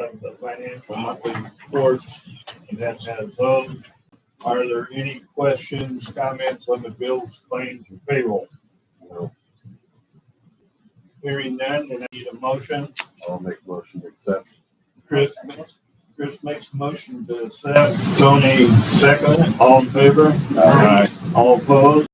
of the financial monthly reports, and that has those. Are there any questions, comments on the bills, claims, and payroll? No. Hearing none, and I need a motion. I'll make a motion to accept. Chris makes a motion to accept. Tony second. All in favor? Aye. All opposed?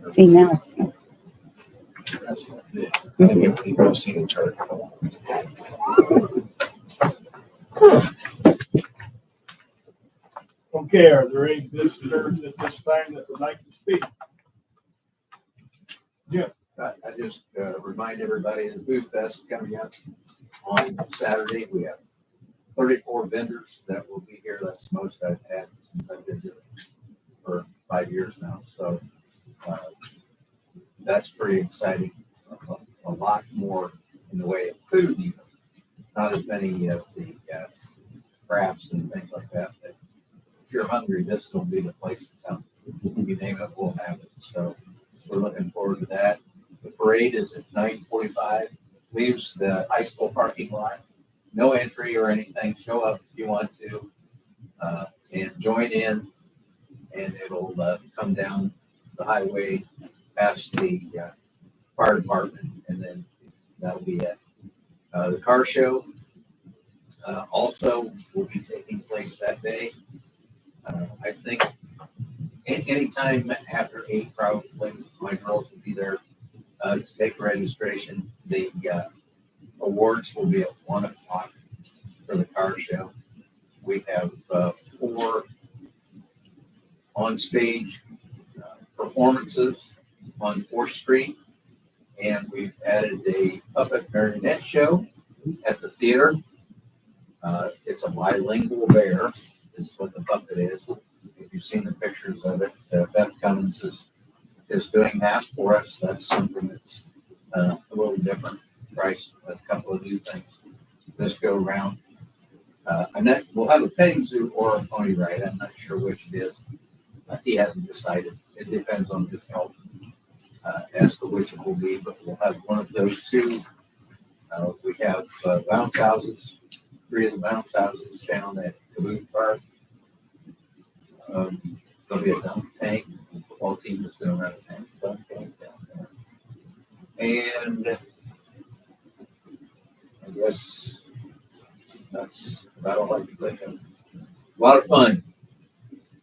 See, now it's. People see the chart. Okay, are there any visitors at this time that would like to speak? I just remind everybody the Food Fest coming up on Saturday. We have 34 vendors that will be here. That's the most I've had since I've been doing it for 5 years now. So that's pretty exciting. A lot more in the way of food, even. Not as many of the crafts and things like that. But if you're hungry, this will be the place to come. You name it, we'll have it. So we're looking forward to that. The parade is at 9:45. Leaves the high school parking lot. No entry or anything. Show up if you want to and join in. And it'll come down the highway past the fire department, and then that'll be it. The car show also will be taking place that day. I think anytime after 8, probably my girls will be there to take registration. The awards will be at 1 o'clock for the car show. We have 4 on-stage performances on 4th Street, and we've added a puppet marionette show at the theater. It's a bilingual bear, is what the puppet is. If you've seen the pictures of it, Beth Cummins is doing that for us. That's something that's a little different. Priced a couple of new things this go around. We'll have a petting zoo or a pony ride. I'm not sure which it is. He hasn't decided. It depends on his health as to which it will be, but we'll have one of those two. We have bounce houses, 3 of the bounce houses down at Duluth Park. There'll be a dunk tank. The football team is going to run a dunk tank down there. And I guess that's about all I can think of. A lot of fun.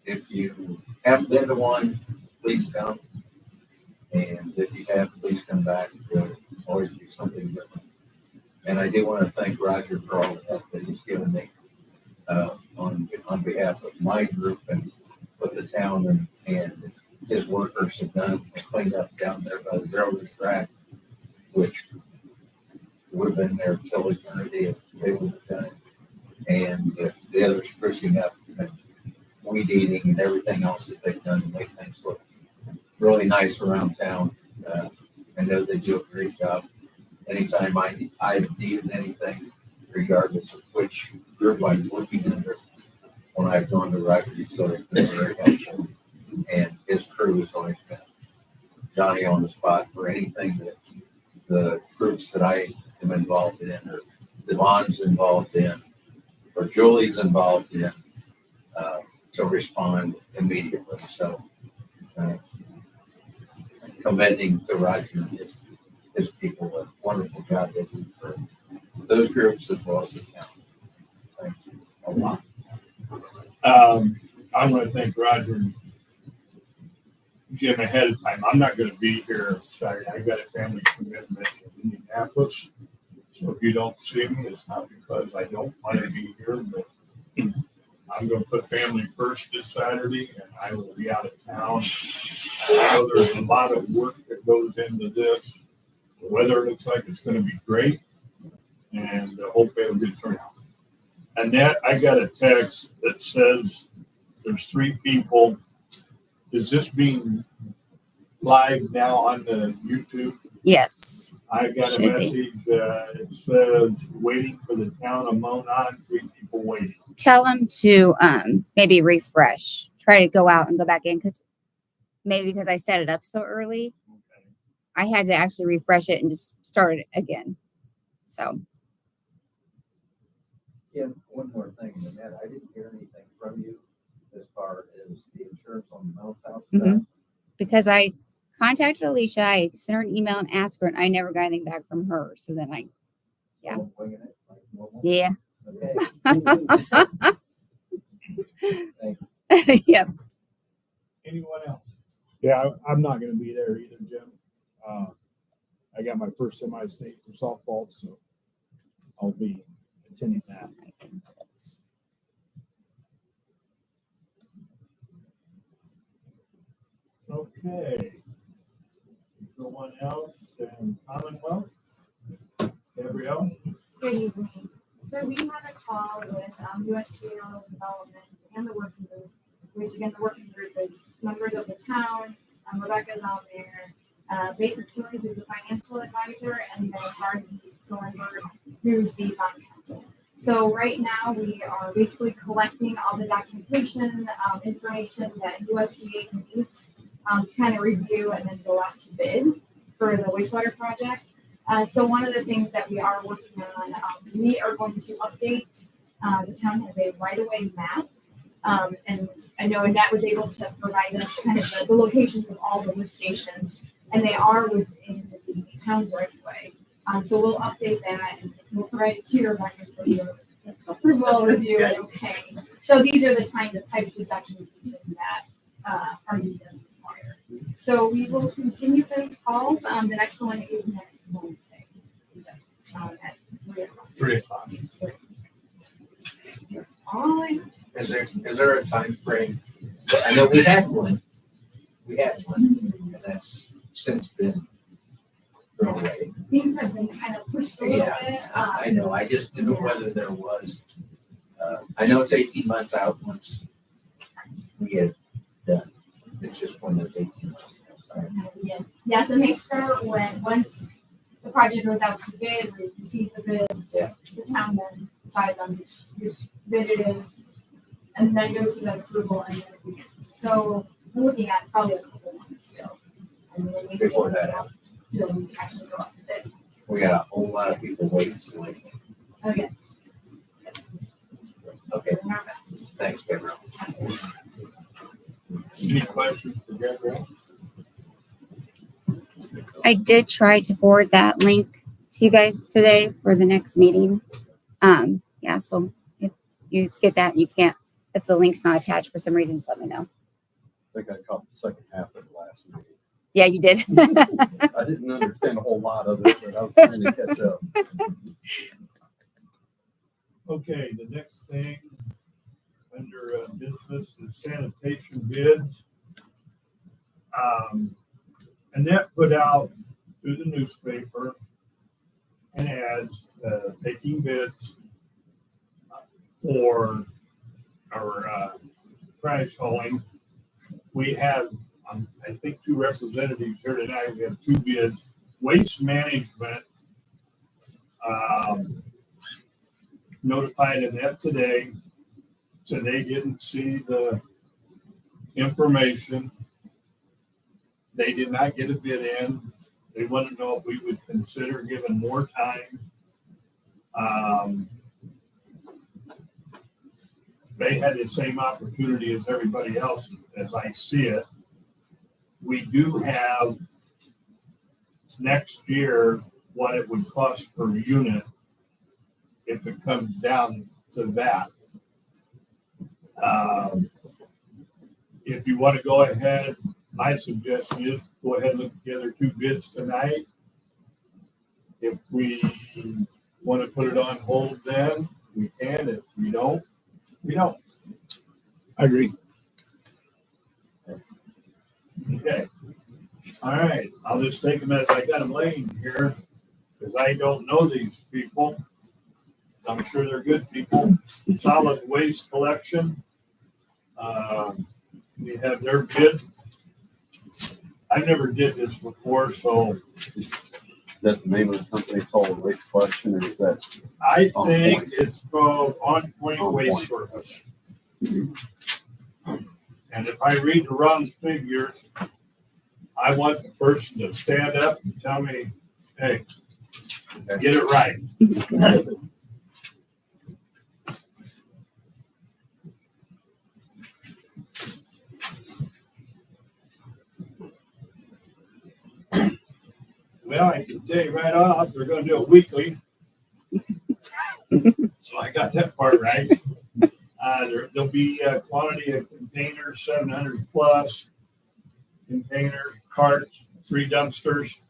If you haven't been to one, please come. And if you have, please come back. There'll always be something different. And I do want to thank Roger for all the help that he's given me on behalf of my group and what the town and his workers have done and cleaned up down there by the railroad track, which would have been there till eternity if they would have done it. And the other sprucing up and weed eating and everything else that they've done to make things look really nice around town. I know they do a great job. Anytime I've needed anything, regardless of which group I'm working under, when I've gone to Roger Utilities, it's been very helpful. And his crew has always been Johnny on the spot for anything that the groups that I am involved in, or Devon's involved in, or Julie's involved in, to respond immediately. So, commending to Roger and his people, a wonderful job they do for those groups as well as the town. Thank you a lot. I'm going to thank Roger and Jim ahead of time. I'm not going to be here Saturday. I've got a family commitment in Indianapolis. So if you don't see me, it's not because I don't want to be here, but I'm gonna put family first this Saturday, and I will be out of town. I know there's a lot of work that goes into this. The weather looks like it's gonna be great, and I hope they have a good turnout. Annette, I got a text that says there's 3 people. Is this being live now on the YouTube? Yes. I got a Should be. message, it says, waiting for the town of Monon, 3 people waiting. Tell them to maybe refresh. Try to go out and go back in because I set it up so early, Okay. I had to actually refresh it and just start it again. So Yeah, one more thing, Annette, I didn't hear anything from you as far as the insurance on the Mounds House stuff. Mhm. Because I contacted Alicia, I sent her an email and asked her, and I never got anything back from her. So then Yeah. So, winging it like normal? yeah. Okay. Thanks. Yep. Anyone else? Yeah, I'm not gonna be there either, Jim. I got my first semi-state for softball, so I'll be attending that. Okay. No one else, then Commonwealth? Gabrielle? Good evening. So we had a call with USDA Development and the working group, which again, the working group is members of the town. Rebecca's on there. Baker Tilly, who's a financial advisor, and then Harvey Thornburg, who's the bond counsel. So right now we are basically collecting all the documentation, information that USDA needs to kind of review and then go out to bid for the wastewater project. So one of the things that we are working on, we are going to update, the town has a right-of-way map. And I know Annette was able to provide us kind of the locations of all the lift stations, and they are within the town's right-of-way. So we'll update that and we'll provide it to your record for your approval, review, and okay. So these are the types of documentation that are needed and required. So we will continue those calls. The next one is next Wednesday. At 3:00. 3 o'clock. All I Is there a time frame? I know we had one, and that's since been thrown away. things have been kind of pushed a little bit. I know, I just didn't know whether there was, I know it's 18 months out once we get done. It's just when those 18 months. Yes, and they start once the project goes out to bid, we receive the bids. Yeah. The town then decides on which bid it is, and then goes to the approval and then it begins. So we're looking at probably a couple months still. And then we Before that. Till we actually go out to bid. We got a whole lot of people waiting, so like, Oh, yes. Yes. okay, Doing our best. thanks, Gabriel. Any questions for Gabrielle? I did try to forward that link to you guys today for the next meeting. Yeah, so if you get that, you can't, if the link's not attached for some reason, just let me know. I think I caught the second half of the last meeting. Yeah, you did. I didn't understand a whole lot of it, but I was trying to catch up. Okay, the next thing under business is sanitation bids. Annette put out through the newspaper an ads taking bids for our trash hauling. We have, I think, 2 representatives here tonight. We have 2 bids. Waste Management notified Annette today, so they didn't see the information. They did not get a bid in. They want to know if we would consider giving more time. They had the same opportunity as everybody else, as I see it. We do have next year what it would cost per unit if it comes down to that. If you want to go ahead, my suggestion is go ahead and look together 2 bids tonight. If we want to put it on hold, then we can. If we don't, we don't. I agree. Okay. All right, I'll just take them as I got them laying here, because I don't know these people. I'm sure they're good people. Solid waste collection. We have their bid. I never did this before, so Is that the name of the company, Solid Waste Collection, or is that? I On think Point. it's called On Point On Waste Point. Service. And if I read the wrong figures, I want the person to stand up and tell me, hey, get it right. Well, I can tell you right off, they're gonna do it weekly. So I got that part right. There'll be a quantity of containers, 700 plus container carts, 3 dumpsters.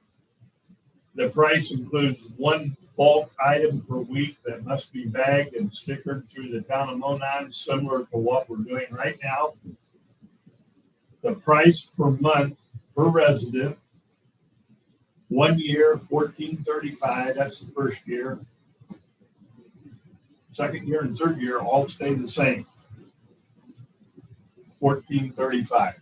The price includes 1 bulk item per week that must be bagged and stickered through the town of Monon, similar to what we're doing right now. The price per month per resident, 1 year, $14.35. That's the first year. Second year and third year all stay the same. $14.35.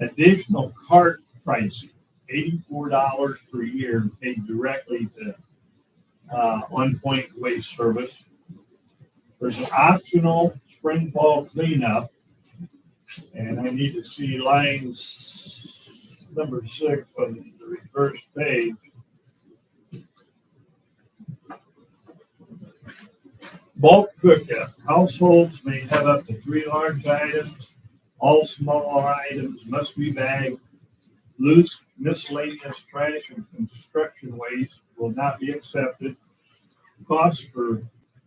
Additional cart pricing, $84 per year, paid directly to On Point Waste Service. There's an optional spring fall cleanup, and I need to see lines number 6 on the reverse page. Bulk pickup. Households may have up to 3 large items. All smaller items must be bagged. Loose miscellaneous trash and construction waste will not be accepted. Cost for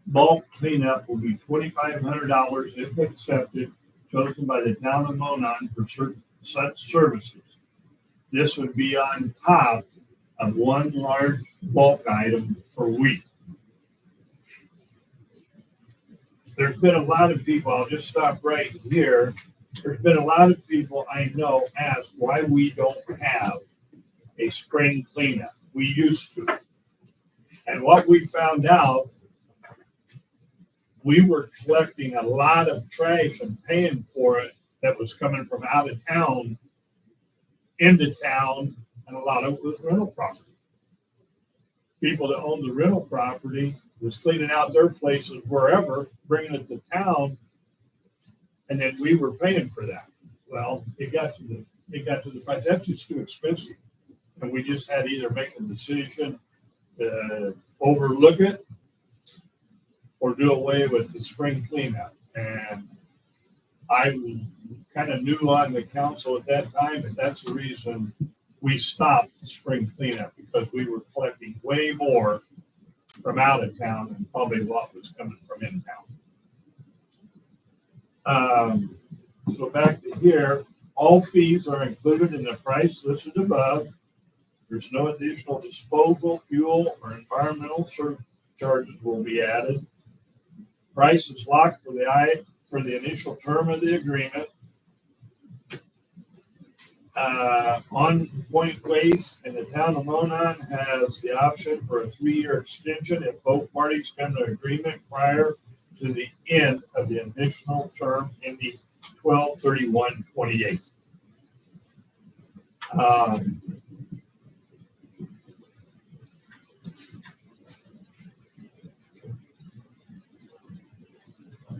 bulk cleanup will be $2,500 if accepted, chosen by the town of Monon for such services. This would be on top of 1 large bulk item per week. There's been a lot of people, I'll just stop right here. There's been a lot of people I know ask why we don't have a spring cleanup. We used to. And what we found out, we were collecting a lot of trash and paying for it that was coming from out of town into town, and a lot of it was rental property. People that owned the rental property was cleaning out their places wherever, bringing it to town, and then we were paying for that. Well, it got to the price. That's just too expensive, and we just had to either make a decision to overlook it or do away with the spring cleanup. And I was kind of new on the council at that time, and that's the reason we stopped the spring cleanup, because we were collecting way more from out of town than probably what was coming from in town. So back to here, all fees are included in the price listed above. There's no additional disposal, fuel, or environmental surcharges will be added. Price is locked for the initial term of the agreement. On Point Waste and the town of Monon has the option for a 3-year extension if both parties come to agreement prior to the end of the initial term in the 12/31/28.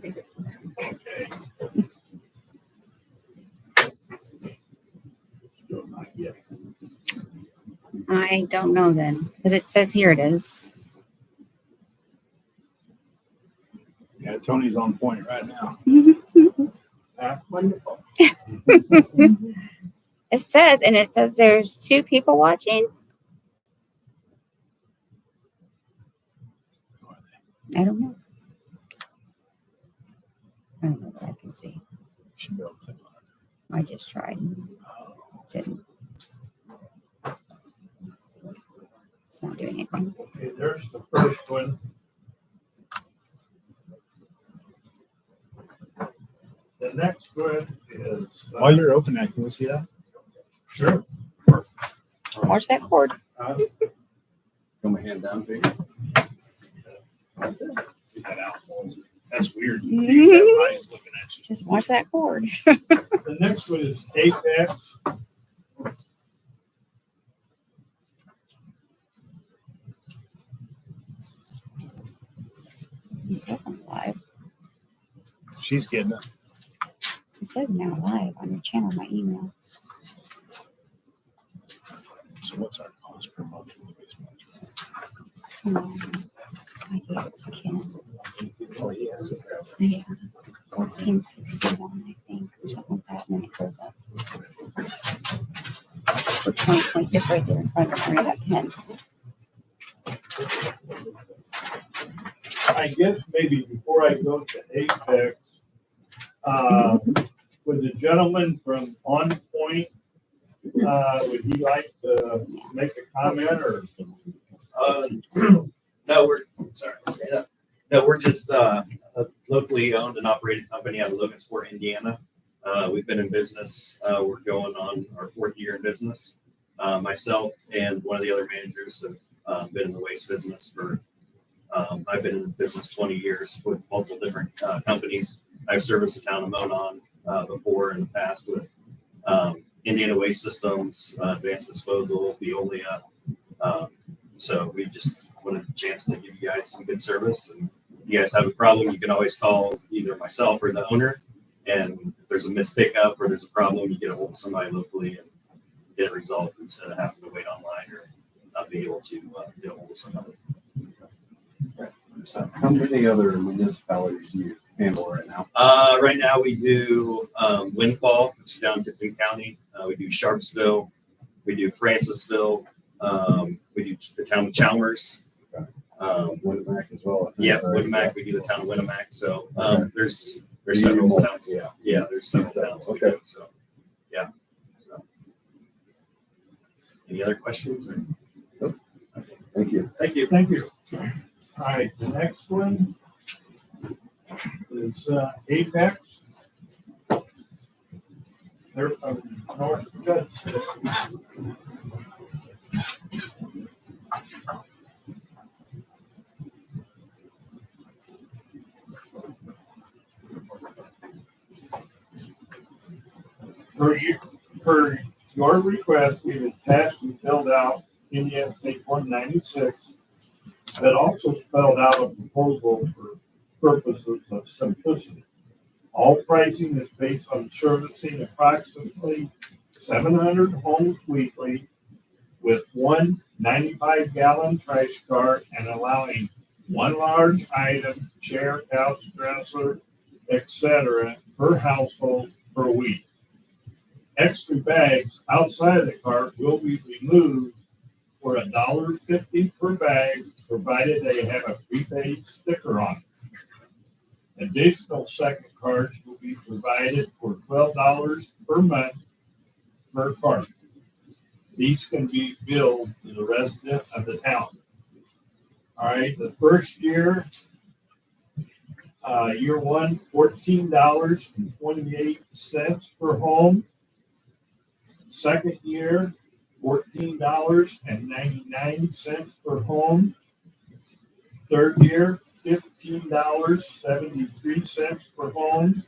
Okay. Still not yet. I don't know then, because it says here it is. Yeah, Tony's on point right now. Wonderful. It says there's 2 people watching. I don't know. I don't know that I can see. Should be able to click on I just tried. Didn't. It's not doing anything. Okay, there's the first one. the next one is. While you're open that, can we see that? Sure. Watch that cord. Put my hand down, please. See that out. That's weird. You have eyes looking at you. Just watch that cord. The next one is Apex. It says I'm live. She's getting it. It says now live on your channel, my email. So what's our cost per month? I gave it to Ken. Oh, he has it. Yeah. 1461, I think, or something like that, and then it goes up. For 2020, it's right there in front of me, that pen. I guess maybe before I go to Apex, would the gentleman from On Point, would he like to make a comment or? No, we're sorry. No, we're just a locally owned and operated company out of Logansport, Indiana. We've been in business. We're going on our 4th year in business. Myself and one of the other managers have been in the waste business for. I've been in business 20 years with multiple different companies. I've serviced the town of Monon before in the past with Indiana Waste Systems, Advanced Disposal, Veolia. So we just wanted a chance to give you guys some good service. And if you guys have a problem, you can always call either myself or the owner. And if there's a missed pickup or there's a problem, you get a hold of somebody locally and get it resolved instead of having to wait online or not be able to get a hold of somebody. How many other municipalities do you handle right now? Right now we do Windfall, which is down in Tipton County. We do Sharpsville. We do Francisville. We do the town of Chalmers. Winnemac as well. I think, Yeah, right? Winnemac. We do the town of Winnemac. So there's You do several more, towns. yeah. Yeah, there's several towns. we Okay. do, So yeah. So. Any other questions? Thank you. Thank you. Thank you. All right, the next one is Apex. They're from North Judson. Per your request, we've attached and filled out Indiana State 196 that also spelled out a proposal for purposes of simplicity. All pricing is based on servicing approximately 700 homes weekly with one 95-gallon trash cart and allowing one large item, chair, couch, dresser, etc., per household per week. Extra bags outside of the cart will be removed for $1.50 per bag, provided they have a prepaid sticker on it. Additional second carts will be provided for $12 per month per cart. These can be billed to the resident of the town. All right, the first year, year one, $14.28 per home. Second year, $14.99 per home. Third year, $15.73 per home.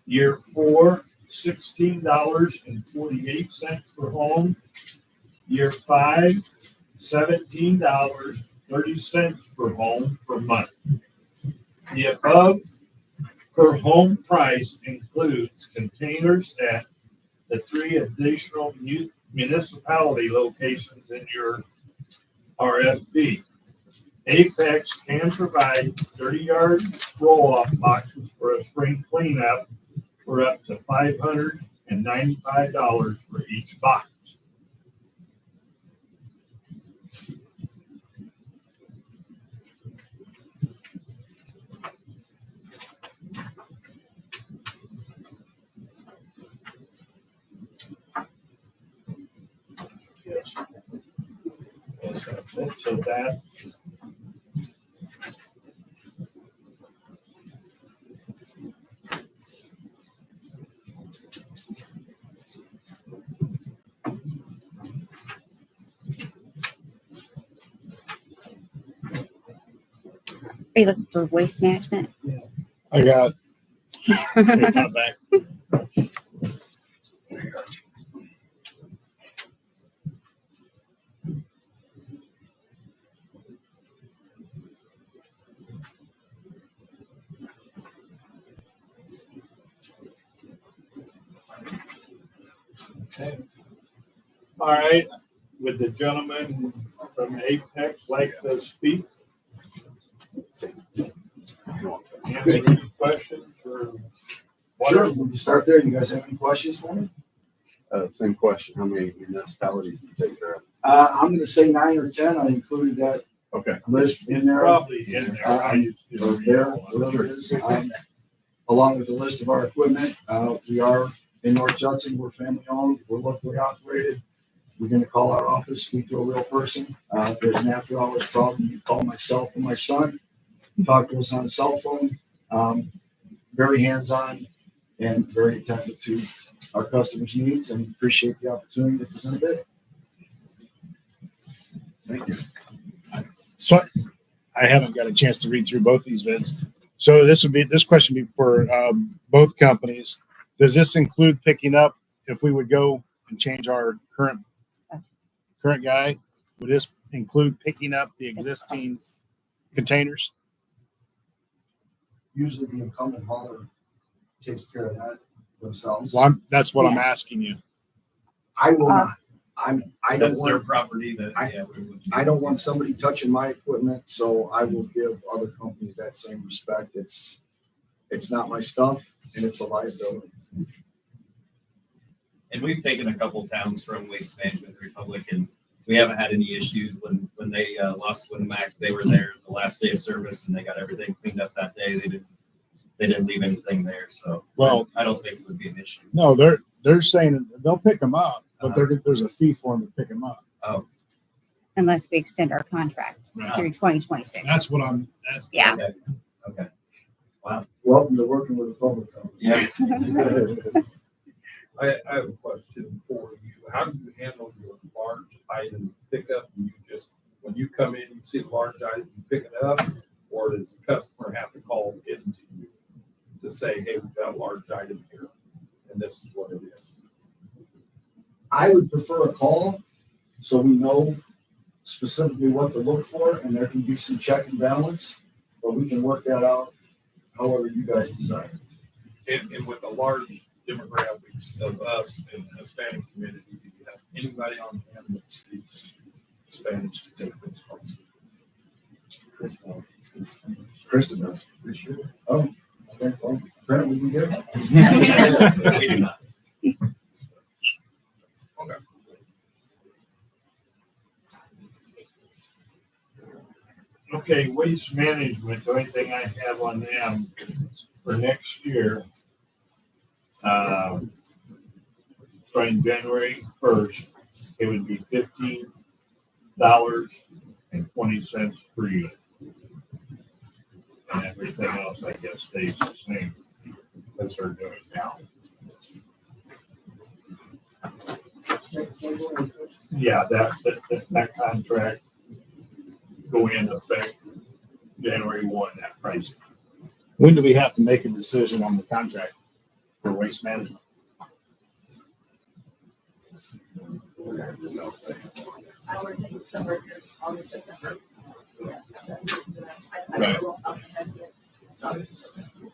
Year four, $16.48 per home. Year five, $17.30 per home per month. The above per home price includes containers at the 3 additional municipality locations in your RFP. Apex can provide 30-yard roll-off boxes for a spring cleanup for up to $595 for each box. Yes. Yes, that's it. So that. Are you looking for waste management? I got, here, come back. Okay. All right, would the gentleman from Apex like to speak? Answer any questions or? Sure, we can start there. You guys have any questions for me? Same question. How many municipalities do you take care of? I'm gonna say 9 or 10. I included that Okay. list in there. Probably in there. I used to. Or there, whatever it is. Along with a list of our equipment. We are in North Judson. We're family owned. We're locally operated. You're gonna call our office, speak to a real person. If there's an after hours problem, you call myself or my son. Talk to us on the cell phone. Very hands-on and very attentive to our customers' needs, and appreciate the opportunity to present a bid. Thank you. So I haven't got a chance to read through both these bids. So this question would be for both companies. Does this include picking up if we would go and change our current guy? Would this include picking up the existing containers? Usually the incumbent hauler takes care of that themselves. Well, that's what I'm asking you. I will not. I don't That's their want, property that, I- yeah. we would- I don't want somebody touching my equipment, so I will give other companies that same respect. It's not my stuff and it's a liability. And we've taken a couple towns from Waste Management Republic, and we haven't had any issues. When they lost Winnemac, they were there the last day of service, and they got everything cleaned up that day. They didn't leave anything there, so Well, I don't think it would be an issue. no, they're saying they'll pick them up, but there's a fee for them to pick them up. Oh, Unless we extend our contract Right. through 2026. That's what I'm. Yeah. okay. Welcome to working with a public company. Yeah. I have a question for you. How do you handle your large item pickup? Do you just, when you come in, you see a large item, you pick it up? Or does the customer have to call into you to say, hey, we've got a large item here and this is what it is? I would prefer a call so we know specifically what to look for, and there can be some check and balance, but we can work that out however you guys desire. And with a large demographics of us in the Hispanic community, do you have anybody on hand that speaks Spanish to take those calls? Kristen does. Oh, okay, well, apparently we do. We do not. Okay. Okay, waste management, the only thing I have on them for next year, starting January 1st, it would be $15.20 per unit. And everything else, I guess, stays the same as they're doing now. Yeah, that contract go in effect January 1, that price. When do we have to make a decision on the contract for waste management? I would think somewhere near August, September. Yeah, that's it. I Right. don't know off the head yet. It's August, September.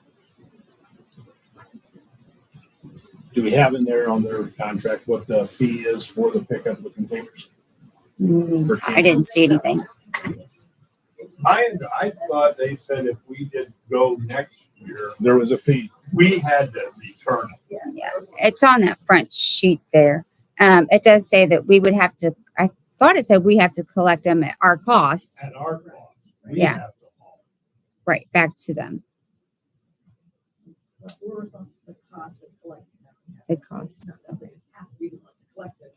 Do we have in there on their contract what the fee is for the pickup of the containers? I didn't see anything. I thought they said if we did go next year, There was a fee. we had to return it. Yeah, it's on that front sheet there. It does say that we would have to, I thought it said we have to collect them at our cost, At our cost. We Yeah. have to haul right, back to them, We're responsible for the cost of collecting them. the cost. Not that they have to be the ones that collect it.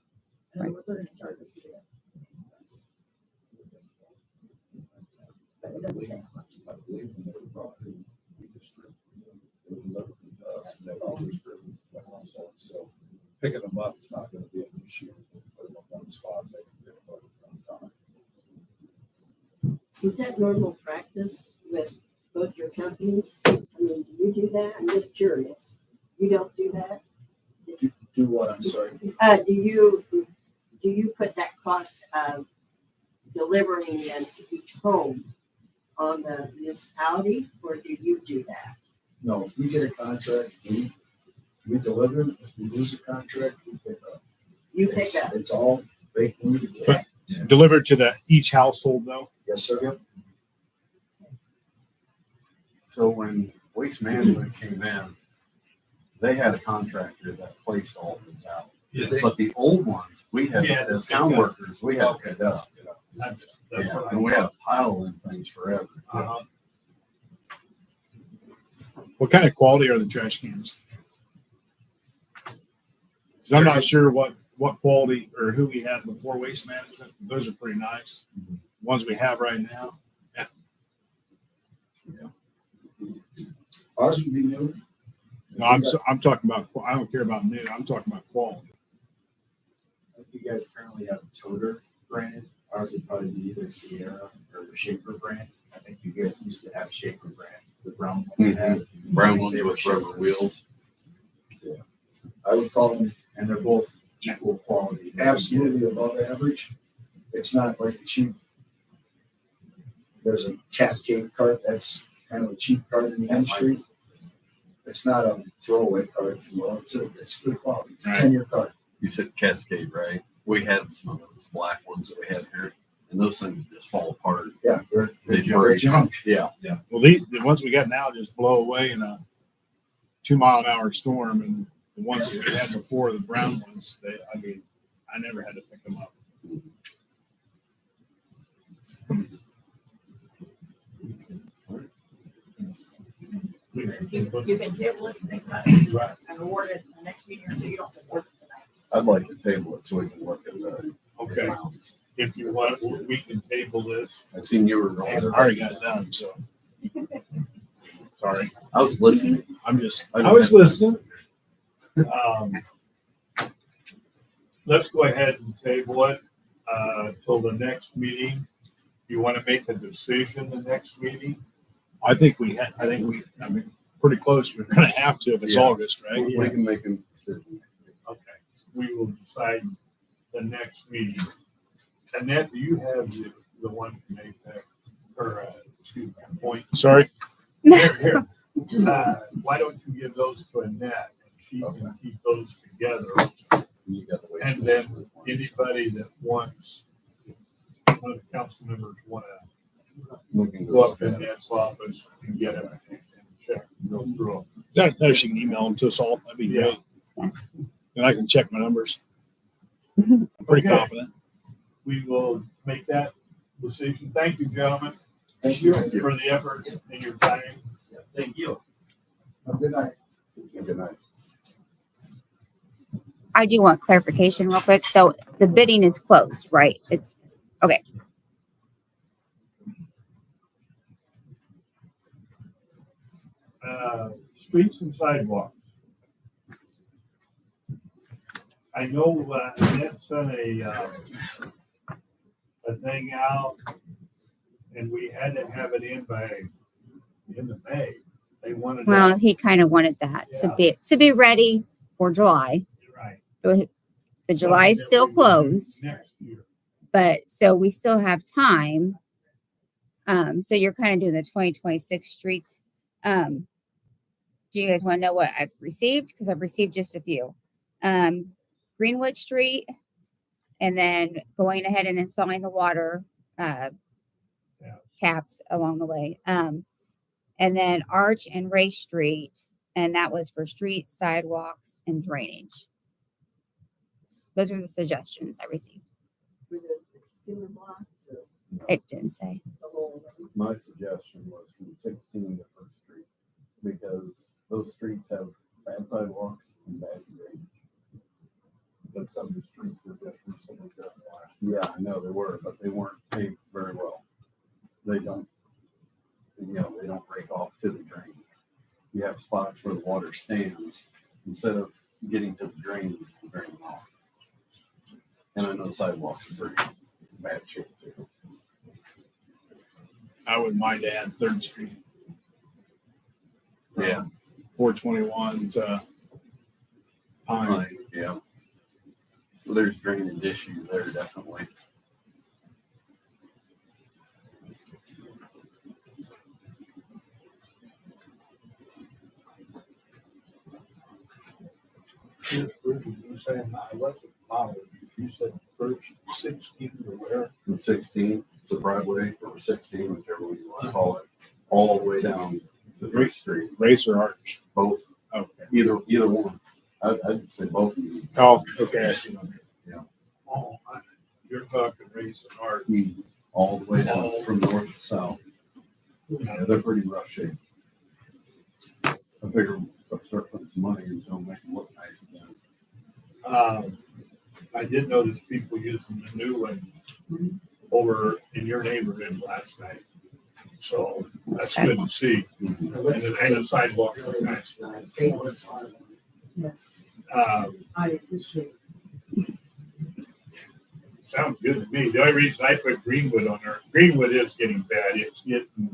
In other words, they're gonna charge us to do it. But it doesn't say how much. I believe when they were brought in, we distributed them, they were delivered to us, and then we distributed them also. So picking them up is not gonna be an issue. Put them on one spot, they can pick them up at one time. Is that normal practice with companies? I mean, do you do that? I'm just curious. You don't do that? Do what? I'm sorry. Do you put that cost of delivering them to each home on the municipality, or do you do that? No, if we get a contract, we deliver. If we lose a contract, we pick up. You pick up. It's all baked into the kit. Delivered to each household though. Yes, sir. So when Waste Management came in, they had a contractor that placed all of these out. But the old ones, we had, Yeah, as town workers, we had to pick up. That's Yeah, what I and we had thought. to pile in things forever. Uh-huh. What kind of quality are the trash cans? Because I'm not sure what quality or who we had before Waste Management. Those are pretty nice. Ones we have right now. Ours would be new. No, I'm talking about. I don't care about new. I'm talking about quality. You guys currently have Toter brand. Ours would probably be either Sierra or the Shaper brand. I think you guys used to have Shaper brand, the brown one we had. Brown ones with rubber wheels. I would call them And they're both equal quality. absolutely above average. It's not like a cheap. There's a Cascade cart that's kind of a cheap cart in the industry. It's not a throwaway cart, if you will. It's good quality. It's a Right. 10-year cart. You said Cascade, right? We had some of those black ones that we had here, and those things just fall apart. Yeah, They they're break. junk. Yeah. Well, the ones we got now just blow away in a 2-mile-an-hour storm, and the ones that we had before, the brown ones, I never had to pick them up. You can table it and think about it Right. and award it in the next meeting, or you don't award it tonight. I'd like to table it so we can look at the Okay, amounts. if you want, we can table this. I seen you were I going. already got it done, so. Sorry. I was listening. I was listening. Um, Let's go ahead and table it till the next meeting. You want to make a decision the next meeting? I think pretty close. We're gonna have to if it's Yeah. August, right? We can make a decision. Okay, we will decide the next meeting. Annette, do you have the one to make that, or, excuse me, point? Sorry. Here. Why don't you give those to Annette, and she can keep those together, You got the Waste and then Management one. anybody that wants, one of the council members want to We can go up look in at it. Annette's office and get them and check, go through them. That she can email them to us all. That'd be great. And I can check my numbers. I'm pretty Okay. confident. We will make that decision. Thank you, gentlemen, Thank you. for the effort and your time. Thank you. Have a good night. Good night. I do want clarification real quick. So the bidding is closed, right? It's okay. Streets and sidewalks. I know, Annette sent a thing out, and we had to have it in by the end of May. They wanted. Well, he kind of wanted that to be ready for July. Right. The July is still closed, Next year. but so we still have time. So you're kind of doing the 2026 streets. Do you guys want to know what I've received? Because I've received just a few. Greenwood Street, and then going ahead and installing the water taps along the way. And then Arch and Ray Street, and that was for street, sidewalks, and drainage. Those were the suggestions I received. For the consumer blocks, or It didn't say. the whole. My suggestion was from 16 to First Street, because those streets have bad sidewalks and bad drainage. But some of the streets were just recently done last Yeah, I know they were, but they weren't paved very well. They don't, they don't break off to the drains. You have spots where the water stands, instead of getting to the drains, you drain them off. And I know sidewalks are pretty bad shape too. I wouldn't mind to add Third Street. Yeah. 421 to Pine. Pine, yeah. Well, there's drainage issues there, definitely. You saying I wasn't following you. You said first 16 or where? From 16 to Broadway, or 16, whichever one you want to call it, all the way down to Great Street. Racer Arch. Both, Okay. either one. I'd say both of you. Oh, okay. I see. Oh, you're talking race and art. All the way down from north to south. Yeah, they're pretty rough shape. I figure let's start putting some money into them, make them look nice again. I did notice people using the new one over in your neighborhood last night. So that's good to see. And the sidewalks are nice. Yes, Um, I appreciate. Sounds good to me. The only reason I put Greenwood on there, Greenwood is getting bad. It's getting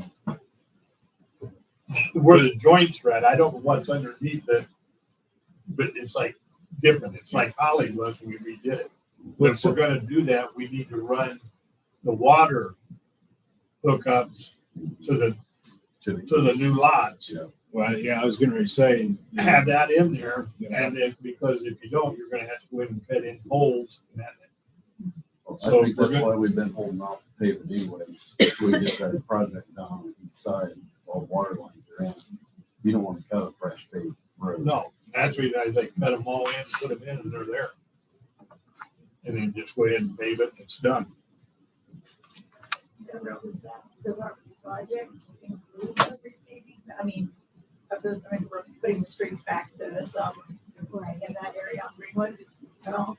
where the joints are at. I don't know what's underneath it, but it's like different. It's like Holly was when we redid it. But if we're gonna do that, we need to run the water hookups to the new lots. Yeah. Well, yeah, I was going to say, Have that in there, and if, because if you don't, you're gonna have to go in and cut in holes and that. So I think we're that's good. why we've been holding off paving anyways. We just had a project down on each side, all water lines are in. You don't want to cut a fresh paved road. No, that's the reason I say cut them all in, put them in, and they're there. And then just go ahead and pave it, it's done. Does our project include every paving? I mean, of those, I mean, we're putting the streets back to some, right, in that area on Greenwood at all?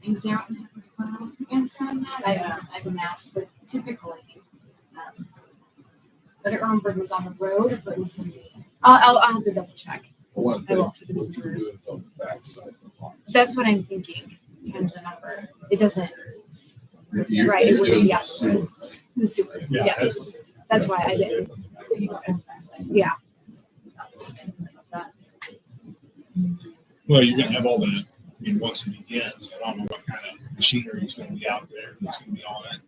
I don't have a final answer on that. I haven't asked, but typically, but I don't remember if it was on the road or if it was in the. I'll have to double check. One I thing, won't what for this you're year. doing is on the backside of the pond. That's what I'm thinking. Kind of the number. It doesn't. You- Right, it would be, it's yeah. sewer. The sewer. Yeah, Yes. That's why I did. Yeah. well, you're going to have all the, I mean, once it begins, I don't know what kind of machinery is going to be out there, who's going to be on it.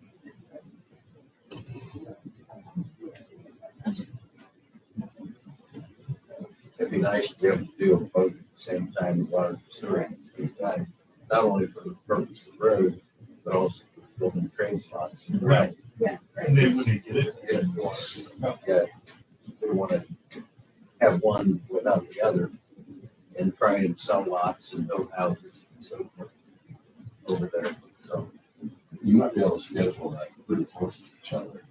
It'd be nice to be able to do them both at the same time as our sewer at the same time, not only for the purpose of the road, but also for building train spots. Right. Yeah. And then when they get it, Yeah, we want to have one without the other and try and sell lots and build houses and so forth over there. So You might be able to schedule that pretty close to each other.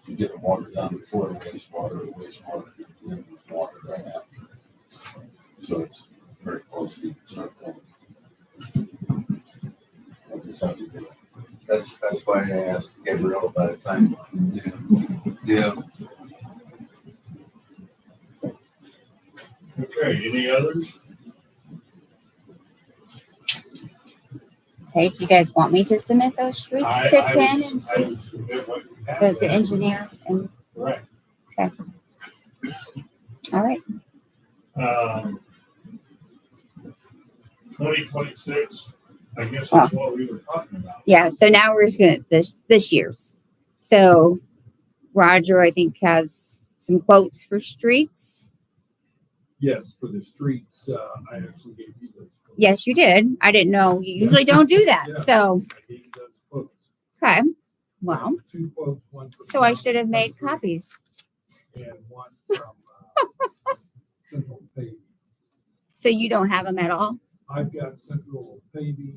You get the water down before the wastewater, and then the water right after. So it's very close to each other. That's how you do it. that's why I asked Gabrielle about a timeline. Yeah. okay, any others? Okay, do you guys want me to submit those streets to Ken and see the engineer and, Right. all right, 2026, I guess that's what we were talking about. yeah, so now we're just gonna, this year's. So Roger, I think, has some quotes for streets. Yes, for the streets, I actually gave you those. quotes. Yes, you did. I didn't know, you usually don't do that, Yeah. so, I gave you those quotes. okay, well, Two quotes, one for. so I should have made copies. And one from, Central Paving. So you don't have them at all? I've got central pavings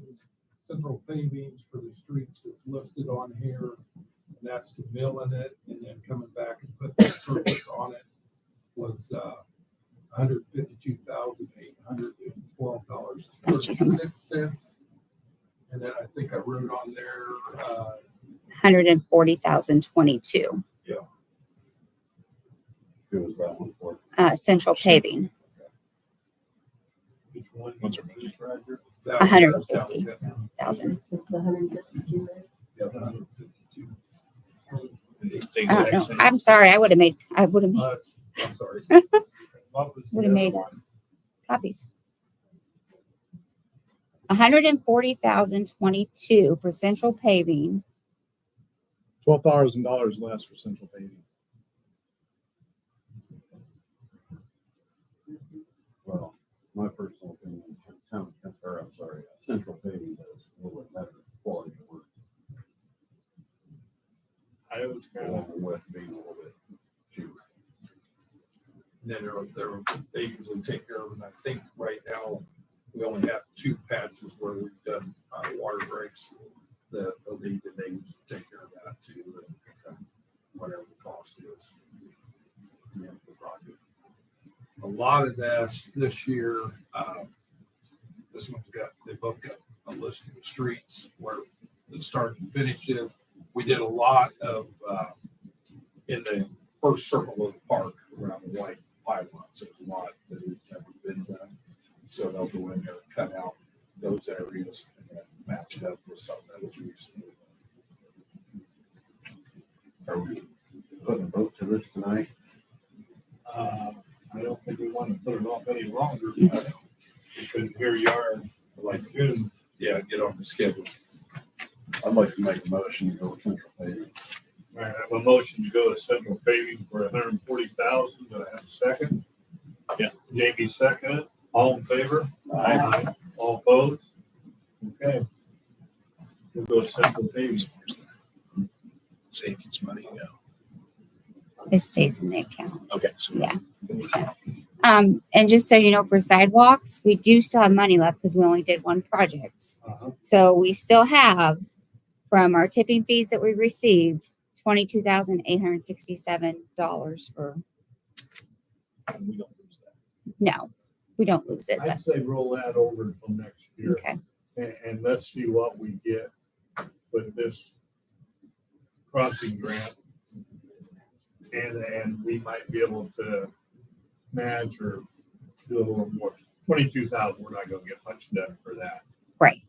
for the streets that's listed on here. And that's the mill in it, and then coming back and putting the surface on it was $152,812.36. And then I think I wrote on there, 140,022, Who was that one for? central paving. Which one? What's our budget? Roger? that 150. was- 1,000. The 152 is. Yeah, 152. I don't know. I'm sorry, I would have made, I'm sorry. What was the Would've other made it. one? Copies. 140,022 for central paving. $12,000 less for central paving. Well, my personal opinion, central paving does a little bit better quality of work. I was kind of, Along with being a little bit cheaper. And then they usually take care of it. And I think right now, we only have 2 patches where we've done water breaks. The league, and they usually take care of that too, and whatever the cost is. Yeah, the project. A lot of this year, they both got a list of the streets where the start and finish is. We did a lot of, in the first circle of the park around the white pylons. There's a lot that has never been done. So they'll go in there and cut out those areas and then match it up with something that was recently. Are we putting a vote to this tonight? I don't think we want to put it off any longer. Because here you are, like June. Yeah, get on the schedule. I'd like to make a motion to go with central paving. I have a motion to go to central paving for 140,000. Do I have a second? Yeah. Jamie second. All in favor? Aye. All opposed? Okay. We'll go to central paving. Savings money, yeah. It stays in the account. Okay. So Yeah. And just so you know, for sidewalks, we do still have money left because we only did one project. Uh-huh. So we still have, from our tipping fees that we received, $22,867 for, and we don't lose that. no, we don't lose it, but I'd say roll that over until next year. okay. And let's see what we get with this crossing grant. And we might be able to match or do a little more. 22,000, we're not gonna get much done for that. Right.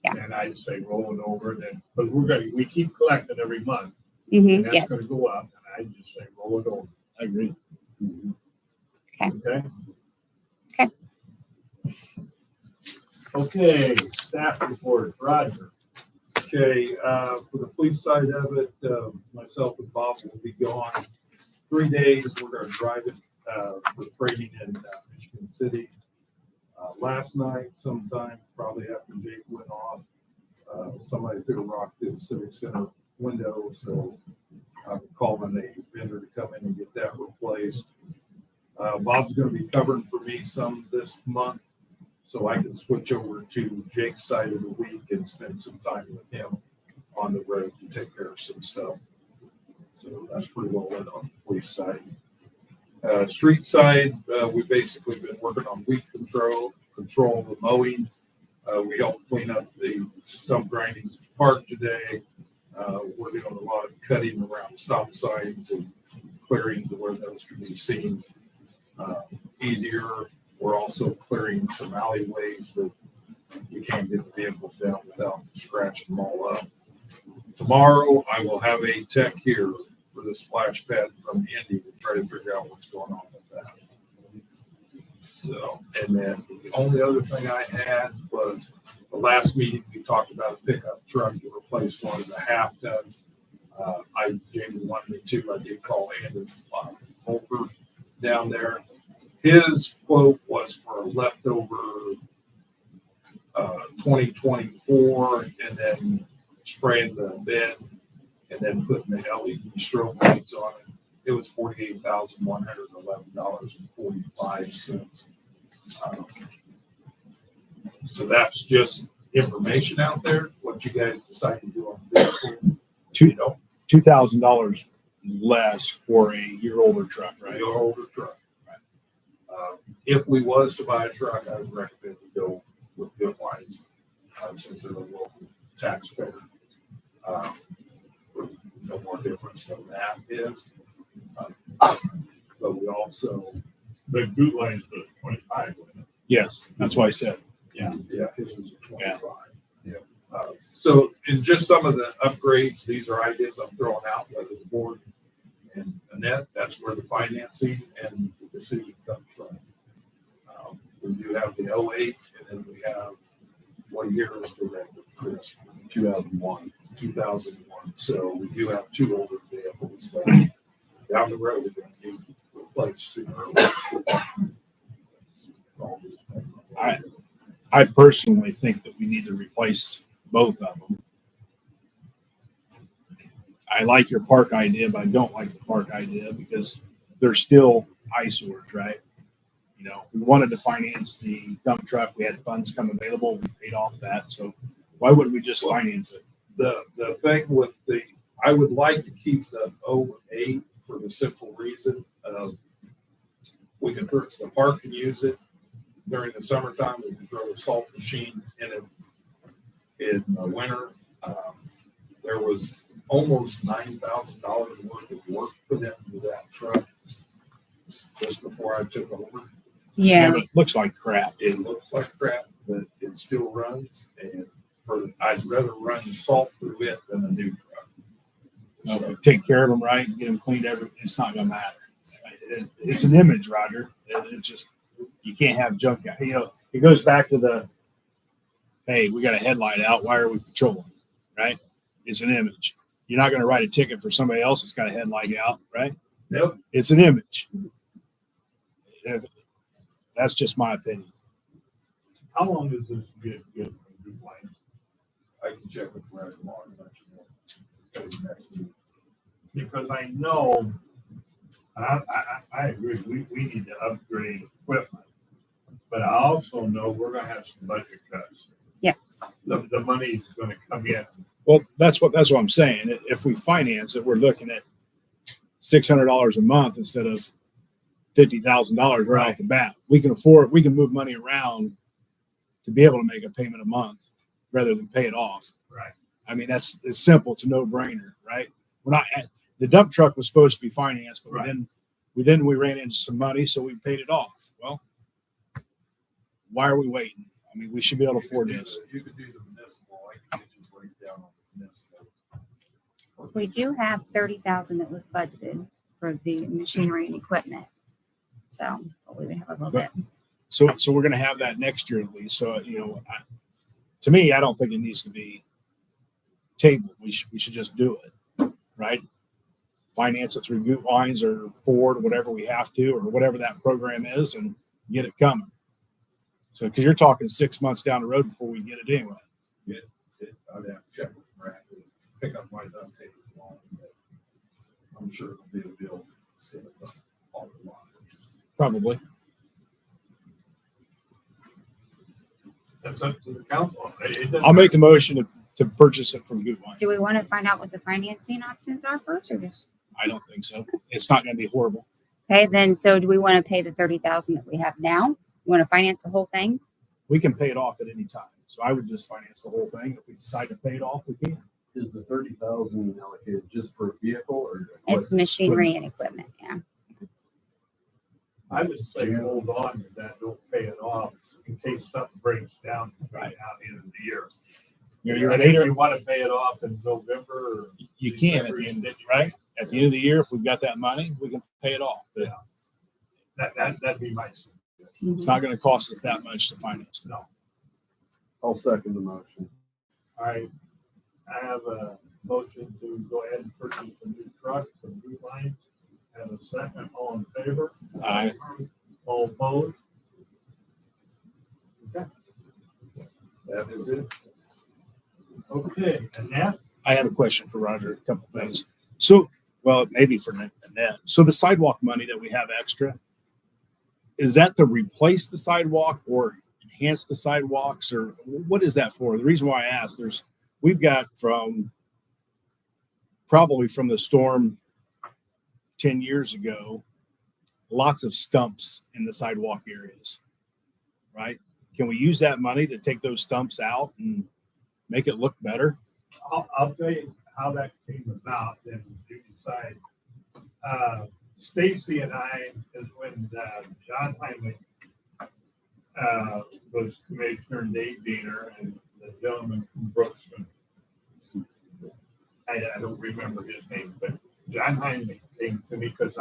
Yeah. And I'd say roll it over then, but we keep collecting every month. Hmm. And that's Yes. gonna go up, and I'd just say roll it over. I agree. Okay? Okay. Okay, staff report, Roger. Okay, for the police side of it, myself and Bob will be gone 3 days. We're gonna drive it, for training in Michigan City. Last night sometime, probably after Jake went off, somebody threw a rock through the Civic Center window, so I'm calling a vendor to come in and get that replaced. Bob's gonna be covering for me some this month, so I can switch over to Jake's side of the week and spend some time with him on the road to take care of some stuff. So that's pretty well lit on the police side. Street side, we've basically been working on weed control of the mowing. We helped clean up the stump grinding park today. We're doing a lot of cutting around stop signs and clearing to where those can be seen easier. We're also clearing some alleyways that you can't get the vehicles down without scratching them all up. Tomorrow, I will have a tech here for the splash pad from Indy to try to figure out what's going on with that. So, and then the only other thing I had was the last meeting, we talked about a pickup truck to replace one of the half tons. Jamie wanted me to, I did call Andrew Holker down there. His quote was for a leftover 2024 and then spraying the bed and then putting the LED strobe lights on it. It was $48,111.45. So that's just information out there. What you guys decide to do on this, you know, $2,000 less for a year older truck, right? your older truck. If we was to buy a truck, I would recommend we go with good lights, since they're a local taxpayer. No more difference than that is. But we also, The boot line is the 25, wasn't it? Yes, that's what I said. yeah, his is a 25. Yeah. So in just some of the upgrades, these are ideas I'm throwing out, whether the board and Annette, that's where the financing and the decision comes from. We do have the 08, and then we have, what year is the record, Chris? 2001. 2001. So we do have two older vehicles that down the road are going to be replaced sooner or later. I personally think that we need to replace both of them. I like your park idea, but I don't like the park idea because they're still eyesores, right? You know, we wanted to finance the dump truck. We had funds come available. We paid off that. So why wouldn't we just finance it? The thing with I would like to keep the 08 for the simple reason of the park can use it during the summertime. We can throw a salt machine in it in the winter. There was almost $9,000 worth of work for them with that truck just before I took over. Yeah. But it looks like crap. It looks like crap, but it still runs. And I'd rather run salt through it than a new truck. You know, if we take care of them right and get them cleaned, it's not going to matter. It's an image, Roger. It's just, you can't have junk out. You know, it goes back to hey, we got a headlight out. Why are we patrolling? Right? It's an image. You're not going to write a ticket for somebody else that's got a headlight out, right? Nope. It's an image. That's just my opinion. How long does this get from Good Lines? I can check with Brad tomorrow and let you know. Maybe next week. Because I know, I agree, we need to upgrade equipment. But I also know we're gonna have some budget cuts. Yes. The money's gonna come in. Well, that's what I'm saying. If we finance it, we're looking at $600 a month instead of $50,000 right off the bat. We can move money around to be able to make a payment a month rather than pay it off. Right. I mean, it's simple. It's a no-brainer, right? We're not the dump truck was supposed to be financed, but Right. we ran into some money, so we paid it off. Well, why are we waiting? I mean, we should be able to afford this. You could do the municipal. I can get you a breakdown on the municipal. We do have 30,000 that was budgeted for the machinery and equipment. So but we would have a little bit. So we're going to have that next year at least. So, you know, to me, I don't think it needs to be tabled. We should just do it, right? Finance it through Goot Lines or Ford, whatever we have to, or whatever that program is, and get it coming. So, because you're talking 6 months down the road before we get it anyway. I'd have to check with Brad. Pick up my dump tape as long, but I'm sure it'll be a deal. Instead of all the lot. Probably. That's up to the council. It doesn't I'll make the motion to purchase it from Goot Lines. Do we want to find out what the financing options are first or just? I don't think so. It's not going to be horrible. Okay, then so do we want to pay the 30,000 that we have now? You want to finance the whole thing? We can pay it off at any time. So I would just finance the whole thing. If we decide to pay it off, we can. Is the 30,000 allocated just for a vehicle or? It's machinery and equipment, yeah. I would say hold on to that, don't pay it off in case something breaks down right out the end of the year. You're And an if eight, you want to pay it off in November or. you can at the end, right? At the end of the year, if we've got that money, we can pay it off. But That'd be my suggestion. it's not going to cost us that much to finance it. No. I'll second the motion. All right. I have a motion to go ahead and purchase a new truck from Blue Lines. Have a second, all in favor? Aye. All opposed? That is it. Okay, and that, I have a question for Roger, a couple things. So, well, maybe for Annette. So the sidewalk money that we have extra, is that to replace the sidewalk or enhance the sidewalks, or what is that for? The reason why I asked, we've got probably from the storm 10 years ago, lots of stumps in the sidewalk areas, right? Can we use that money to take those stumps out and make it look better? I'll tell you how that came about, and you decide. Stacy and I, is when John Heinrich was commissioner, and Dave Diener, and the gentleman from Brookston. I don't remember his name, but John Heinrich came to me because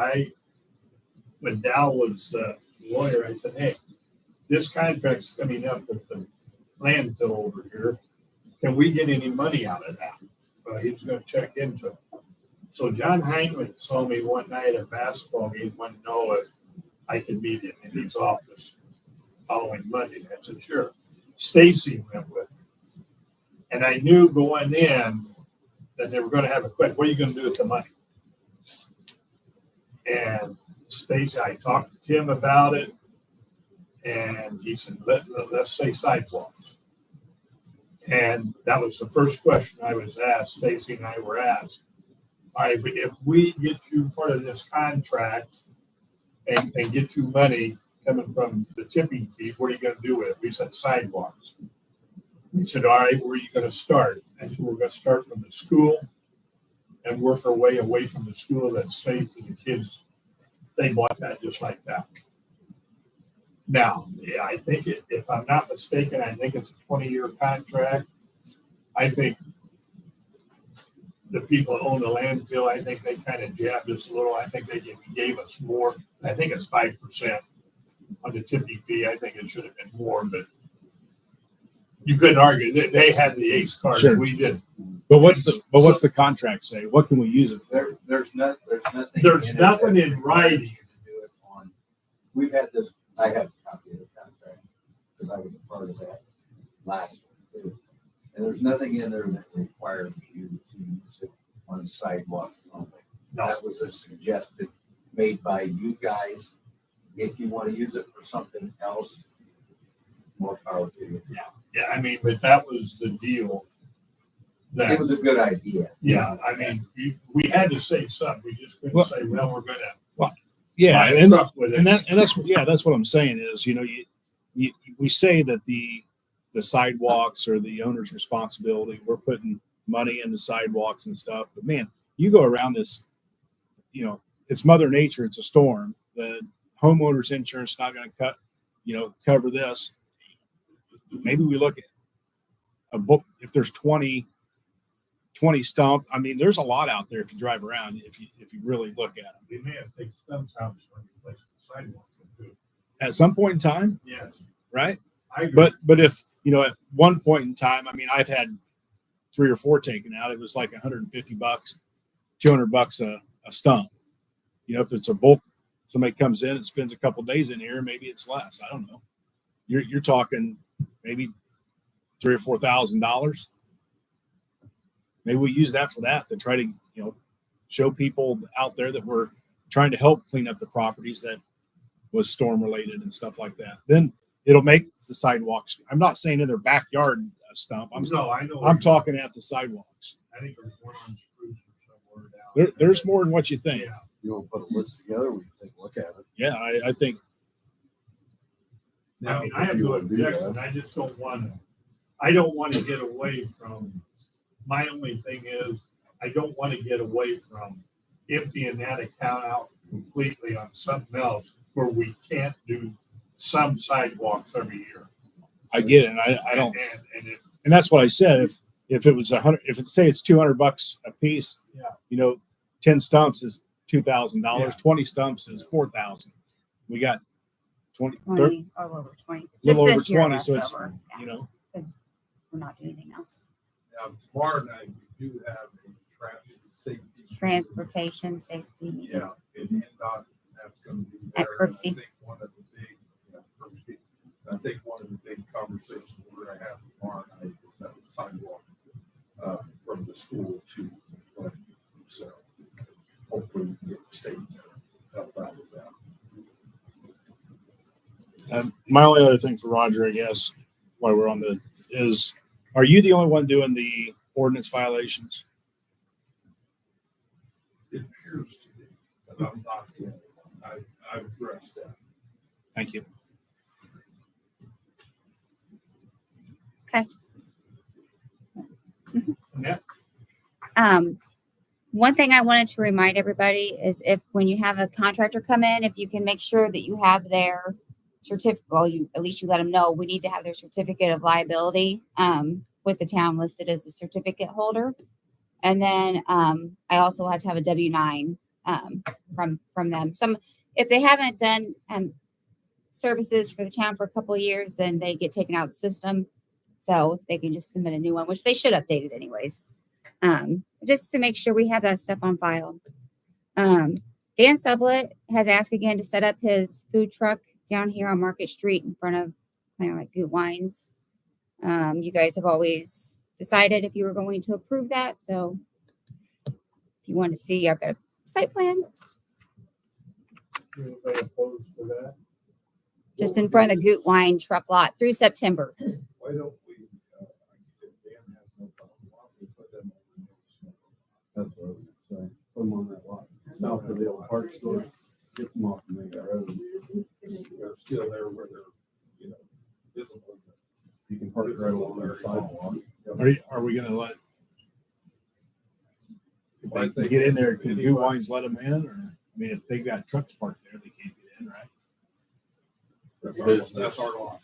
when Dow was the lawyer, I said, hey, this contract's coming up with the landfill over here. Can we get any money out of that? Well, he was gonna check into it. So John Heinrich saw me one night at a basketball game, wanted to know if I could meet him in his office following Monday. I said, sure. Stacy went with me. And I knew going in that they were gonna have a question, what are you gonna do with the money? And Stacy, I talked to Tim about it, and he said, let's say sidewalks. And that was the first question I was asked, Stacy and I were asked. All right, if we get you part of this contract and get you money coming from the tipping fees, what are you gonna do with it? We said sidewalks. He said, all right, where are you gonna start? I said, we're gonna start from the school and work our way away from the school that's safe for the kids. They bought that just like that. Now, yeah, I think if I'm not mistaken, I think it's a 20-year contract. I think the people that own the landfill, I think they kind of jabbed us a little. I think they gave us more. I think it's 5% on the tipping fee. I think it should have been more, but you couldn't argue that they had the ace card. Sure. We did. But what's the contract say? What can we use it for? There's nothing. There's in it nothing that in requires writing. you to do it on. We've had this, I have a copy of the contract, because I was a part of that last one too. And there's nothing in there that requires you to use it on sidewalks only. No. That was a suggestion made by you guys. If you want to use it for something else, more power to you. Yeah, I mean, but that was the deal. It That, was a good idea. yeah, I mean, we had to say something. We just couldn't Well- say, well, we're gonna. Yeah, buy and truck with it. that's what I'm saying is, we say that the sidewalks are the owner's responsibility. We're putting money in the sidewalks and stuff, but man, you go around this, it's Mother Nature. It's a storm. The homeowner's insurance not going to cover this. Maybe we look at a book. If there's 20 stump, I mean, there's a lot out there if you drive around, if you really look at them. They may have taken stumps out when you place the sidewalk. At some point in time, Yes, right? I agree. But if, at one point in time, I mean, I've had 3 or 4 taken out. It was like $150, $200 a stump. If it's a bulk, somebody comes in and spends a couple days in here, maybe it's less. I don't know. You're talking maybe $3,000 or $4,000. Maybe we use that for that to try to, show people out there that we're trying to help clean up the properties that was storm related and stuff like that. Then it'll make the sidewalks. I'm not saying in their backyard stump. I know. I'm talking at the sidewalks. I think there's one on Spruce or somewhere down. There's more than what you think. Yeah. You want to put a list together, we can take a look at it. Yeah, I think I mean, I have no objection. I just don't want to get away from, my only thing is, I don't want to get away from emptying that account out completely on something else where we can't do some sidewalks every year. I get it. And I don't, And if, and that's what I said. If it was say it's $200 a piece, Yeah. 10 stumps is $2,000. Yeah. 20 stumps is $4,000. We got 20, 20 or over 20. little Just over this year 20. left So it's, over. Yeah, we're not doing anything else. Now, tomorrow night, we do have a traffic safety. Transportation safety meeting. Yeah, in NDOT, that's gonna be At there. Kirksey. I think one of the big, Kirksey. I think one of the big conversations we're gonna have tomorrow night is that sidewalk, from the school to, so hopefully we can get the state to help out with that. my only other thing for Roger, I guess, while we're on is, are you the only one doing the ordinance violations? It appears to be, but I'm not the only one. I've addressed that. Thank you. yeah, One thing I wanted to remind everybody is when you have a contractor come in, if you can make sure that you have their certificate, well, at least you let them know we need to have their certificate of liability with the town listed as the certificate holder. And then I also have to have a W-9 from them. if they haven't done services for the town for a couple of years, then they get taken out of the system. So they can just submit a new one, which they should update it anyways. Just to make sure we have that stuff on file. Dan Sublet has asked again to set up his food truck down here on Market Street in front of kind of like Goot Wines. You guys have always decided if you were going to approve that. So if you want to see, I've got a site plan Anybody opposed to that? just in front of the Goot Wine truck lot through September. Why don't we, if Dan has no problem, why don't we put them on the next? That's what I was gonna say. Put them on that lot, south of the old park store. Get them off the main road. They're still there where they're, visible. You can park right along their sidewalk. Are we gonna let? If Well, I they think get in there, that's can really Goot why- Wines let them in, or, I mean, if they've got trucks parked there, they can't get in, right? That's our lot.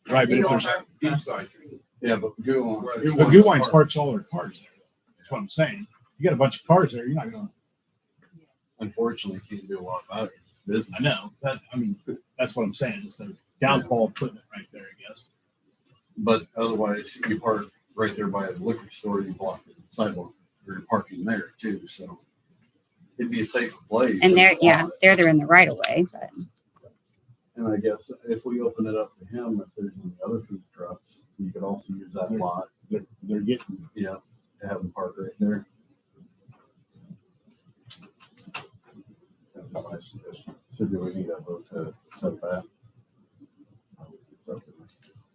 Right, but if there's, Each side. Yeah, but go on. but Goot Wines parks all their cars there. That's what I'm saying. You got a bunch of cars there, you're not gonna, Unfortunately, can't do a lot about it. Business. I know, that's what I'm saying, is the downfall of putting it right there, I guess. But otherwise, you park right there by the liquor store, you block the sidewalk, or you're parking there too, so it'd be a safer place. And they're in the right of way, but And I guess if we open it up to him, if there's any other food trucks, you could also use that lot, They're getting, to have them park right there. That's my suggestion. So do we need a vote to set that?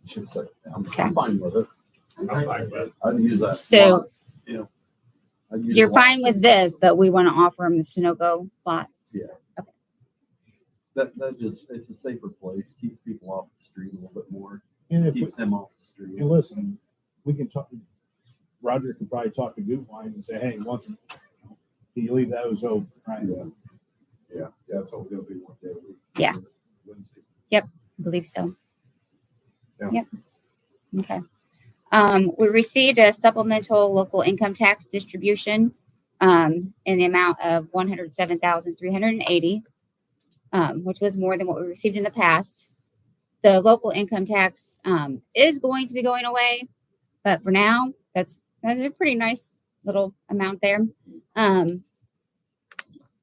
Should say, I'm fine with it. I'm fine with it. I'd use that. So- lot, I'd use you're the lot. fine with this, but we want to offer them the Sunoco lot. That just, it's a safer place, keeps people off the street a little bit more, and if, keeps them off the street. and listen, we can talk, Roger could probably talk to Goot Wines and say, hey, can you leave those open, right? Yeah, that's all we're gonna be one day a week. Yeah. Wednesday. I believe so. Yeah. Yep. Okay. We received a supplemental local income tax distribution in the amount of 107,380, which was more than what we received in the past. The local income tax is going to be going away, but for now, that's a pretty nice little amount there.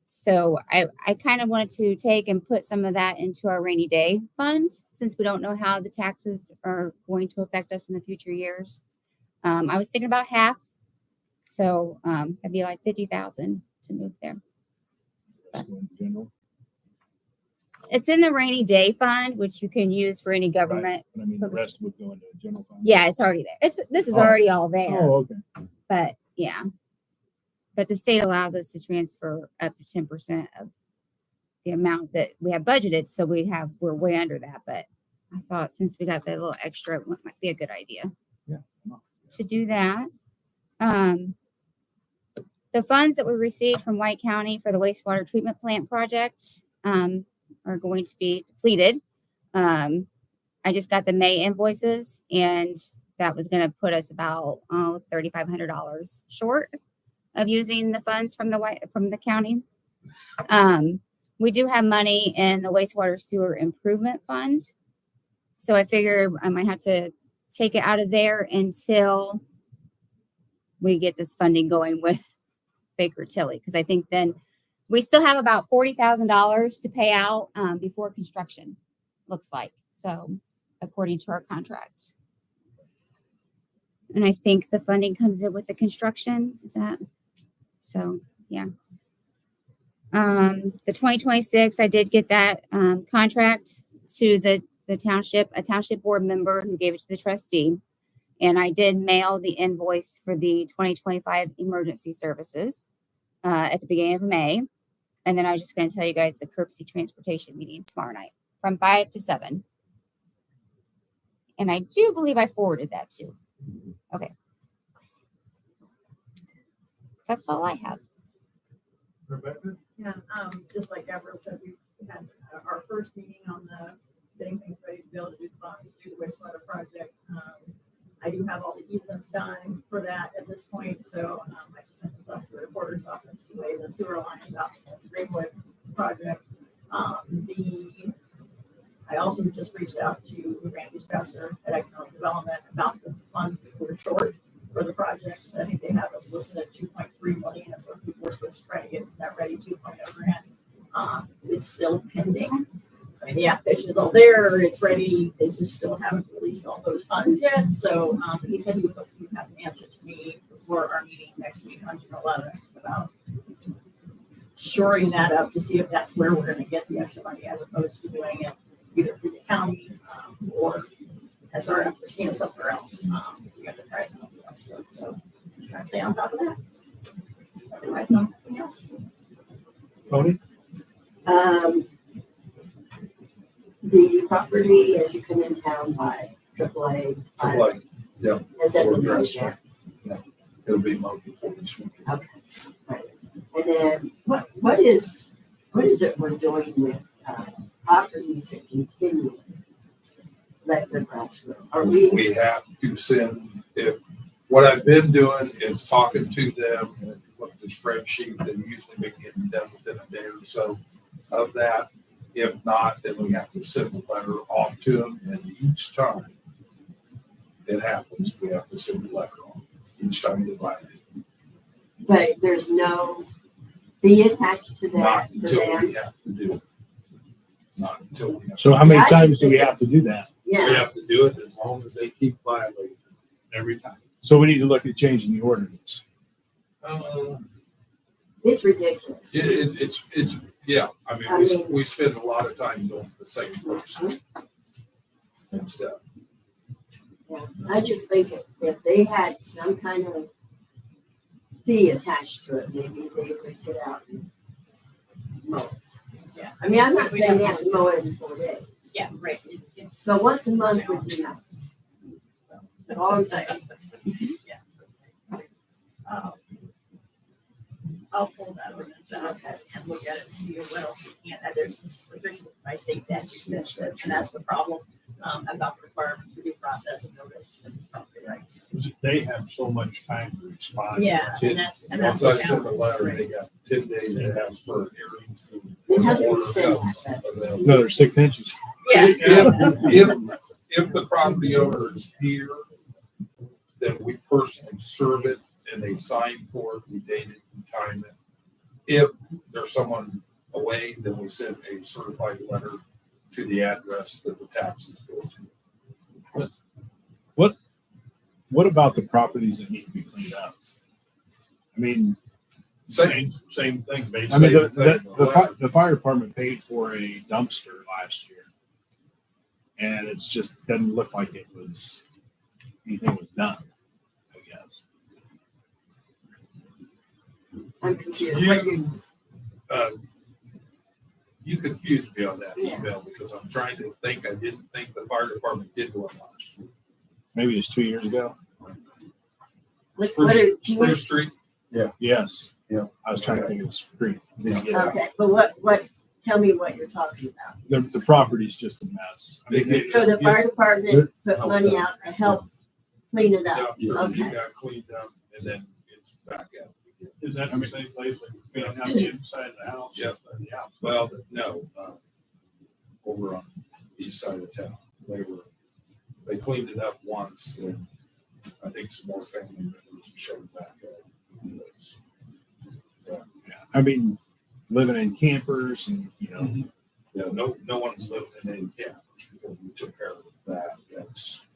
So I kind of wanted to take and put some of that into our rainy day fund, since we don't know how the taxes are going to affect us in the future years. I was thinking about half, so it'd be like 50,000 to move there. Just go in general, It's in the rainy day fund, which you can use for any government. but I mean, the purpose. rest would go into a general fund. Yeah, it's already there. This is Oh. already all there. Oh, okay. But yeah, but the state allows us to transfer up to 10% of the amount that we have budgeted. So we're way under that. But I thought since we got that little extra, it might be a good idea Yeah. to do that. The funds that we received from White County for the wastewater treatment plant project are going to be depleted. I just got the May invoices, and that was going to put us about $3,500 short of using the funds from the county. We do have money in the wastewater sewer improvement fund, so I figure I might have to take it out of there until we get this funding going with Baker Tilly, because I think then we still have about $40,000 to pay out before construction, looks like. So according to our contract. And I think the funding comes in with the construction. Is that? So, yeah. The 2026, I did get that contract to the township, a township board member who gave it to the trustee. And I did mail the invoice for the 2025 emergency services at the beginning of May. And then I was just going to tell you guys the Kirksey transportation meeting tomorrow night from 5 to 7. And I do believe I forwarded that too. Okay. That's all I have. Rebecca? Yeah, just like Gabrielle said, we had our first meeting on the getting things ready to be able to do the bonds, do the wastewater project. I do have all the easements done for that at this point, so I just sent those off to the reporter's office to lay the sewer lines out for the Greenwood project. I also just reached out to Randy Strasser at Economic Development about the funds that were short for the project. I think they have us listed at 2.3 million. That's what people were supposed to try to get that ready 2.0 grant. It's still pending. I mean, the application is all there, it's ready, they just still haven't released all those funds yet. So, he said he would hopefully have an answer to me before our meeting next week on June 11th about shoring that up to see if that's where we're gonna get the extra money as opposed to doing it either through the county, or SRF or somewhere else. We have to try it out elsewhere. So, try to stay on top of that. Otherwise, nothing else. Tony? The property as you come in town by AAA. Like, yeah, Has that Or been done dress. yet? it'll be mowed before this week. Okay. Right. And then what is it we're doing with properties that continue let the grass grow? Are we? We have to send, what I've been doing is talking to them and look at the spreadsheet, they usually been getting done within a day or so of that. If not, then we have to send a letter off to them, and each time it happens, we have to send a letter off, each time they buy it. But there's no fee attached to Not that for until them? we have to do it. Not until we have. So how many I just times do we think have to do that? We Yeah, have to do it as long as they keep violating it every time. So we need to look at changing the ordinance. it's ridiculous. It's, yeah, I mean, we spend a lot of time doing the same person and stuff. Yeah. I just think if they had some kind of fee attached to it, maybe they would get out and mow. Yeah. I mean, I'm not saying they have to mow every 4 days. Yeah, right. It's So once a month would be nice. All I'm saying. Yeah. I'll pull that ordinance out and look at it and see what else we can. There's some restrictions by state statutes, and that's the problem about the requirements for due process and notice and property rights. They have so much time to respond. Yeah, and that's Once the I send the challenge. letter, they got 10 days to ask for hearings. Then how do we Order send comes that? available. Another 6 inches. Yeah. If the property owner is here, then we personally serve it and they sign for it, we date it and time it. If there's someone away, then we send a certified letter to the address that the taxes go to. What about the properties that need to be cleaned up? I mean, Same thing, basically. I mean, Same thing. the fire department paid for a dumpster last year. And it's just doesn't look like anything was done, I guess. I'm confused. What do you- You confused me on that Yeah. email because I'm trying to think, I didn't think the fire department did one last year. Maybe it's 2 years ago. Spruce Street, Yes. Yeah. I was trying to think of the street. Didn't get it. Okay, but tell me what you're talking about. The property's just a mess. I mean, So the fire department put Help money them. out to help clean it up. dumpster, you Okay. got cleaned up and then it's back out. again. Is that the same place that you clean out the inside of the house? Yep. And the outside? Well, no, over on the east side of town. They cleaned it up once and I think some more family members showed back up. It's- I mean, living in campers and, Yeah, no one's living in any campers because we took care of that. That's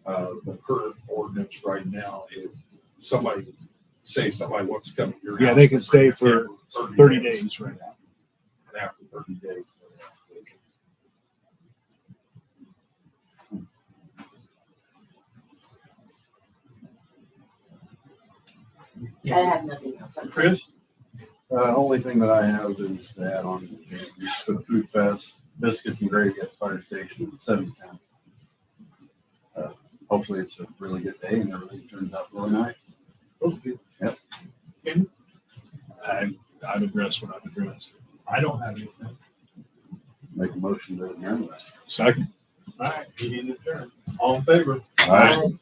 the current ordinance right now. If somebody wants to come to your house. yeah, they can stay for 30 days right now. And after 30 days. they can- I have nothing else. Chris? Only thing that I have is to add on for the food fest, biscuits and gravy at the fire station at 7:10. Hopefully it's a really good day and everything turns out really nice. Yep. I've addressed what I've addressed. I don't have anything. Make a motion to adjourn that. Second. All right, meeting adjourned. All in favor? All right.